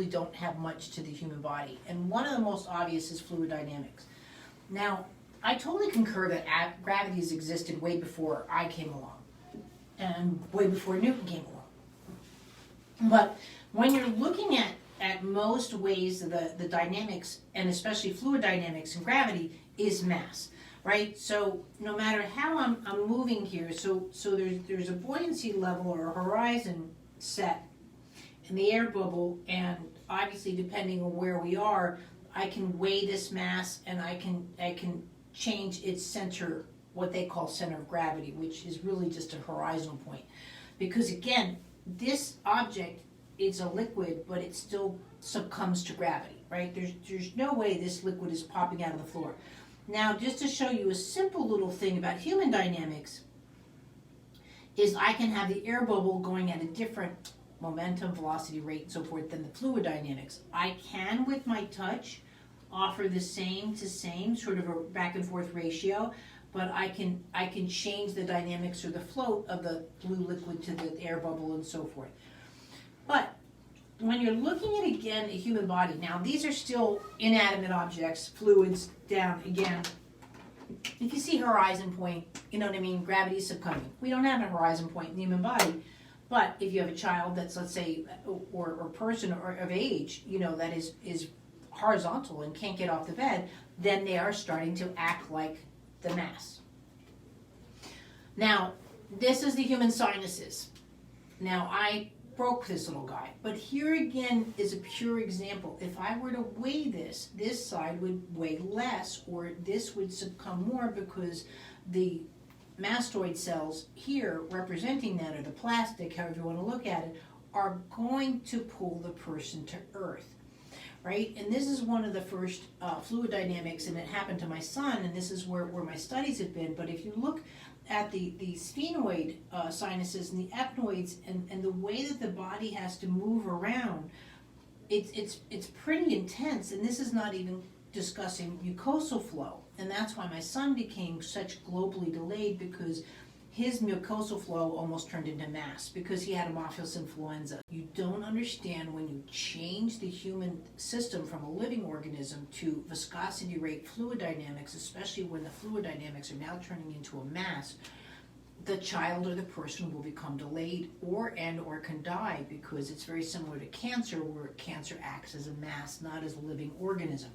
don't have much to the human body. And one of the most obvious is fluid dynamics. Now, I totally concur that gravity has existed way before I came along, and way before Newton came along. But when you're looking at most ways the dynamics, and especially fluid dynamics and gravity, is mass, right? So no matter how I'm moving here, so there's a buoyancy level or a horizon set in the air bubble, and obviously depending on where we are, I can weigh this mass, and I can change its center, what they call center of gravity, which is really just a horizontal point. Because again, this object is a liquid, but it still succumbs to gravity, right? There's no way this liquid is popping out of the floor. Now, just to show you a simple little thing about human dynamics, is I can have the air bubble going at a different momentum, velocity, rate, and so forth than the fluid dynamics. I can, with my touch, offer the same to same, sort of a back and forth ratio, but I can change the dynamics or the float of the blue liquid to the air bubble and so forth. But when you're looking at, again, a human body, now these are still inanimate objects, fluids down, again, if you see horizon point, you know what I mean, gravity is succumbing. We don't have a horizon point in the human body, but if you have a child that's, let's say, or person or of age, you know, that is horizontal and can't get off the bed, then they are starting to act like the mass. Now, this is the human sinuses. Now, I broke this little guy, but here again is a pure example. If I were to weigh this side would weigh less, or this would succumb more, because the mastoid cells here representing that, or the plastic, however you want to look at it, are going to pull the person to earth. Right? And this is one of the first fluid dynamics, and it happened to my son, and this is where my studies have been. But if you look at the sphenoid sinuses and the ethmoids, and the way that the body has to move around, it's pretty intense. And this is not even discussing mucosal flow. And that's why my son became such globally delayed, because his mucosal flow almost turned into mass because he had Haemophilus influenza. You don't understand when you change the human system from a living organism to viscosity, rate, fluid dynamics, especially when the fluid dynamics are now turning into a mass, the child or the person will become delayed or can die, because it's very similar to cancer, where cancer acts as a mass, not as a living organism.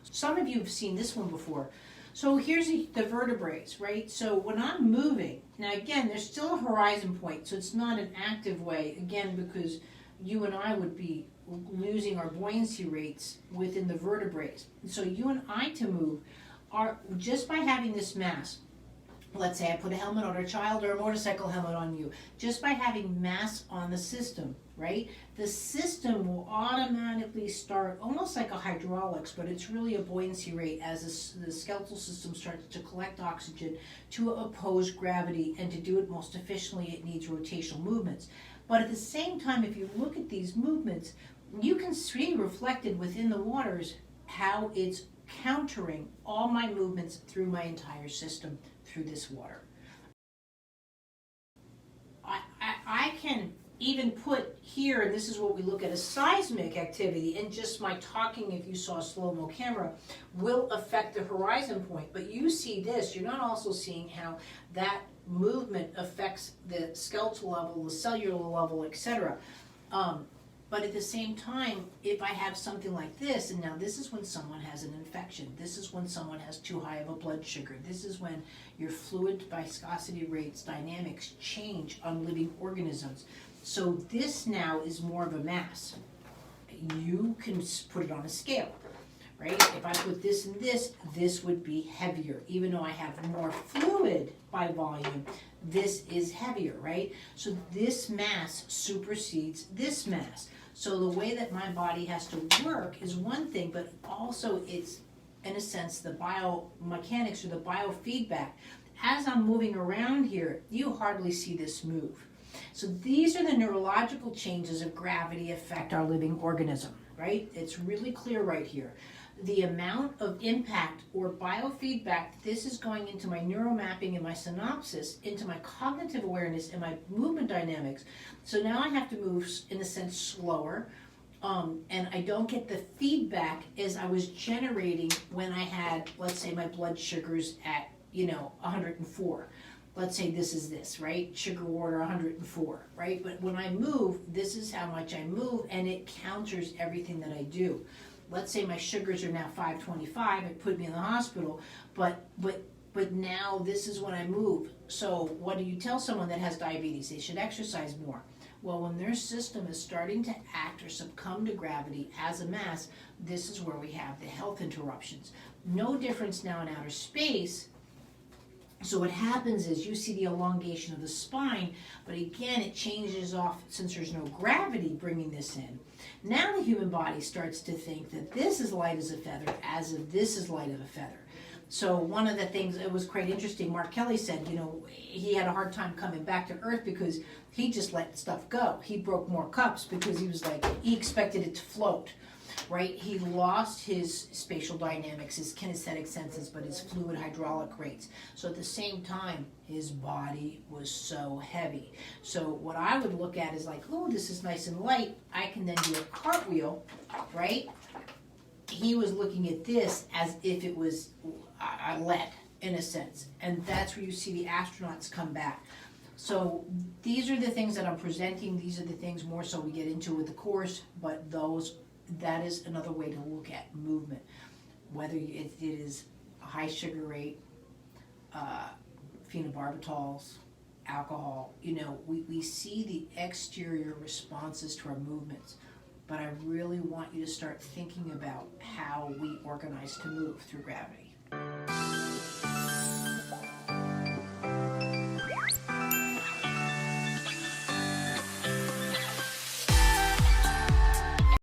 Some of you have seen this one before. So here's the vertebrae, right? So when I'm moving, now again, there's still a horizon point, so it's not an active way, again, because you and I would be losing our buoyancy rates within the vertebrae. So you and I to move are, just by having this mass, let's say I put a helmet on a child or a motorcycle helmet on you, just by having mass on the system, right? The system will automatically start, almost like a hydraulics, but it's really a buoyancy rate as the skeletal system starts to collect oxygen to oppose gravity, and to do it most efficiently, it needs rotational movements. But at the same time, if you look at these movements, you can see reflected within the waters how it's countering all my movements through my entire system through this water. I can even put here, and this is what we look at, a seismic activity, and just my talking, if you saw a slow-mo camera, will affect the horizon point. But you see this, you're not also seeing how that movement affects the skeletal level, the cellular level, etc. But at the same time, if I have something like this, and now this is when someone has an infection, this is when someone has too high of a blood sugar, this is when your fluid viscosity rates dynamics change on living organisms. So this now is more of a mass. You can put it on a scale, right? If I put this and this would be heavier. Even though I have more fluid by volume, this is heavier, right? So this mass supersedes this mass. So the way that my body has to work is one thing, but also it's, in a sense, the biomechanics or the biofeedback. As I'm moving around here, you hardly see this move. So these are the neurological changes of gravity affect our living organism, right? It's really clear right here. The amount of impact or biofeedback this is going into my neuromapping and my synapses, into my cognitive awareness and my movement dynamics. So now I have to move, in a sense, slower, and I don't get the feedback as I was generating when I had, let's say, my blood sugars at, 104. Let's say this is this, right? Sugar water 104, right? But when I move, this is how much I move, and it counters everything that I do. Let's say my sugars are now 525, it put me in the hospital, but now this is when I move. So what do you tell someone that has diabetes? They should exercise more. Well, when their system is starting to act or succumb to gravity as a mass, this is where we have the health interruptions. No difference now in outer space. So what happens is you see the elongation of the spine, but again, it changes off since there's no gravity bringing this in. Now the human body starts to think that this is light as a feather, as if this is light of a feather. So one of the things, it was quite interesting, Mark Kelly said, he had a hard time coming back to Earth because he just let stuff go. He broke more cups because he expected it to float, right? He lost his spatial dynamics, his kinesthetic senses, but his fluid hydraulic rates. So at the same time, his body was so heavy. So what I would look at is like, oh, this is nice and light. I can then do a cartwheel, right? He was looking at this as if it was lead, in a sense. And that's where you see the astronauts come back. So these are the things that I'm presenting. These are the things more so we get into with the course, but that is another way to look at movement. Whether it is a high sugar rate, phenobarbital, alcohol, we see the exterior responses to our movements. But I really want you to start thinking about how we organize to move through gravity.